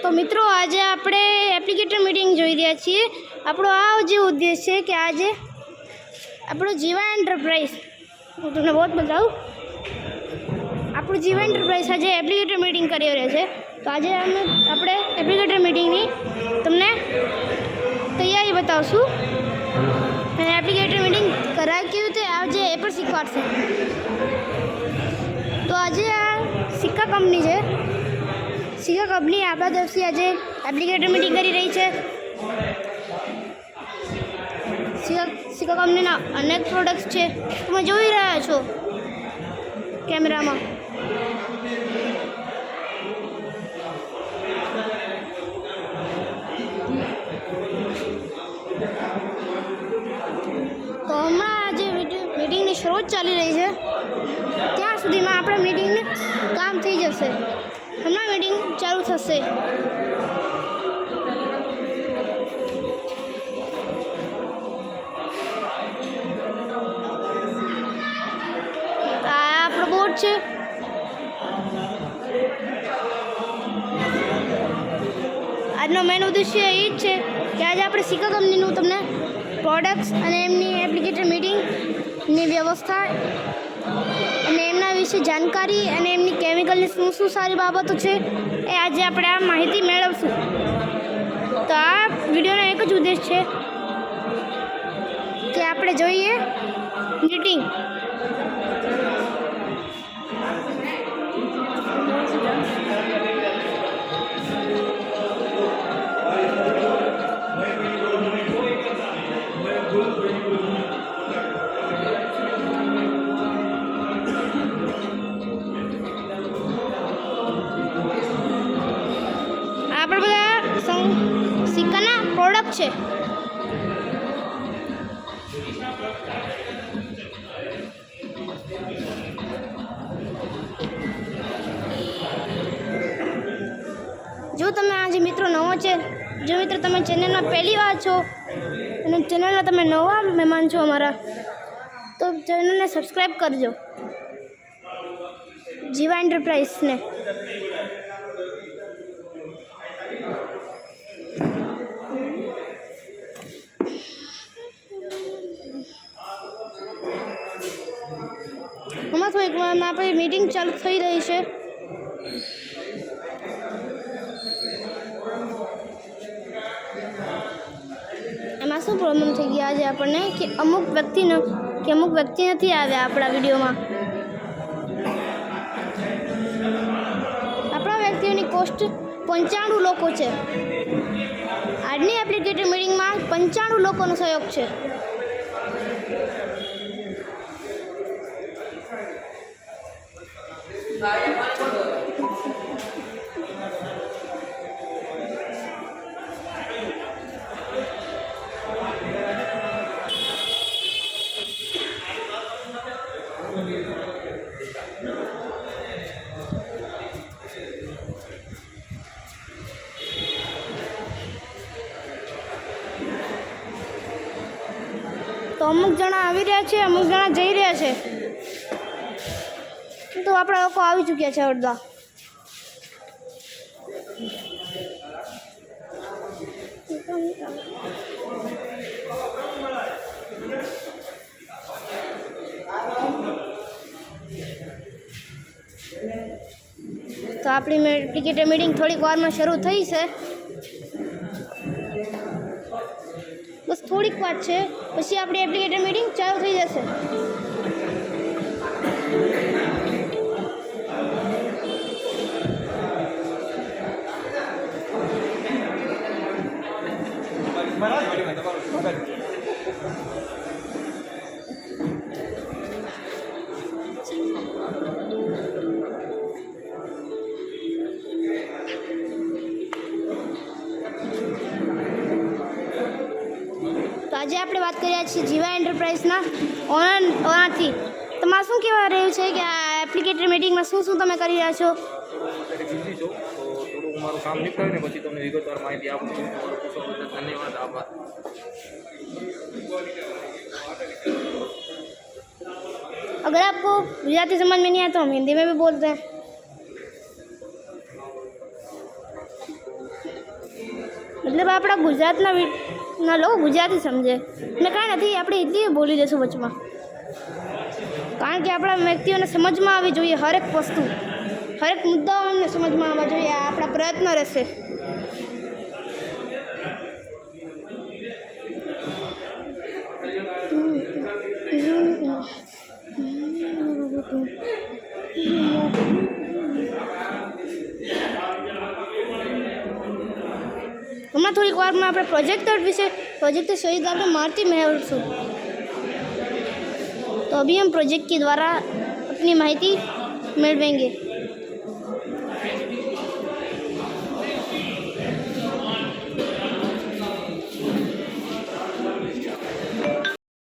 તો મિત્રો આજે આપણે એપ્લિકેટર મીટિંગ જોઈ રહ્યા છીએ। આપણો આ જે ઉદ્દેશ છે કે આજે આપણો જીવા એન્ટરપ્રાઇઝ, હું તમને બહુ બતાવું, આપણું જીવા એન્ટરપ્રાઇઝ આજે એપ્લિકેટર મીટિંગ કરી રહ્યો છે। તો આજે આપણે એપ્લિકેટર મીટિંગની તમને તૈયારી બતાવશું અને એપ્લિકેટર મીટિંગ કરાય કેવી રીતે આજે એ પણ શીખવાડશે। તો આજે આ સિક્કા કંપની છે, સિક્કા કંપની આપણા તરફથી આજે એપ્લિકેટર મીટિંગ કરી રહી છે। સિક્કા કંપનીના અનેક પ્રોડક્ટ્સ છે, તમે જોઈ રહ્યા છો કેમેરામાં। તો હમણાં આજે મીટિંગની શરૂઆત ચાલી રહી છે, ત્યાં સુધીમાં આપણા મીટિંગને કામ થઈ જશે। હમણાં મીટિંગ ચાલુ થશે। આ આપણો બોર્ડ છે, આજનો મેન ઉદ્દેશ્ય એ જ છે કે આજે આપણે સિક્કા કંપનીનું તમને પ્રોડક્ટ્સ અને એમની એપ્લિકેટર મીટિંગની વ્યવસ્થા અને એમના વિશે જાણકારી અને એમની કેમિકલની શું સારી બાબતો છે એ આજે આપણે આ માહિતી મેળવશું। તો આ વિડીયોનો એક જ ઉદ્દેશ છે કે આપણે જોઈએ મીટિંગ। આપણે બધા સિક્કાના પ્રોડક્ટ છે। જો તમે આજે મિત્રો નવો છે, જો મિત્રો તમે ચેનલમાં પહેલી વાર છો અને ચેનલના તમે નવા મહેમાન છો અમારા, તો ચેનલને સબસ્ક્રાઈબ કરજો, જીવા એન્ટરપ્રાઇઝને। હમણાં થોડીક વારમાં આપણી મીટિંગ ચાલુ થઈ રહી છે। એમાં શું પ્રોબ્લેમ થઈ ગયા આજે આપણને કે અમુક વ્યક્તિ નથી આવ્યા આપણા વિડીયોમાં। આપણા વ્યક્તિઓની કોસ્ટ 95 લોકો છે। આજની એપ્લિકેટર મીટિંગમાં 95 લોકોનો સહયોગ છે। તો અમુક જણા આવી રહ્યા છે, અમુક જણા જઈ રહ્યા છે, તો આપણા લોકો આવી ચૂક્યા છે અડધા। તો આપણી એપ્લિકેટર મીટિંગ થોડીક વારમાં શરૂ થઈ છે, બસ થોડીક વાત છે, પછી આપણી એપ્લિકેટર મીટિંગ ચાલુ થઈ જશે। તો આજે આપણે વાત કરી રહ્યા છીએ જીવા એન્ટરપ્રાઇઝના ઓનરથી। તમારે શું કહેવા રહ્યું છે કે આ એપ્લિકેટર મીટિંગમાં શું તમે કરી રહ્યા છો? બિઝી છો, તો થોડુંક મારું કામ નીકળે ને પછી તમને વિગતવાર માહિતી આપું છું। ધન્યવાદ, આભાર। अगर आपको गुजराती समझ में नहीं आता तो हम हिंदी में भी बोलते हैं। આપણા ગુજરાતના લોકો ગુજરાતી સમજે ને કાંઈ નથી આપણે હિન્દી બોલી દઈશું વચમાં, કારણ કે આપણા વ્યક્તિઓને સમજમાં આવવી જોઈએ હરેક વસ્તુ, હરેક મુદ્દાઓને સમજમાં આવવા જોઈએ. આ આપણા પ્રયત્ન રહેશે. હમણાં થોડીક વારમાં આપણે प्रोजेक्ट शहीद આપણે मारती મેળવશું. तो अभी हम प्रोजेक्ट के द्वारा अपनी माहिती मेलवेंगे.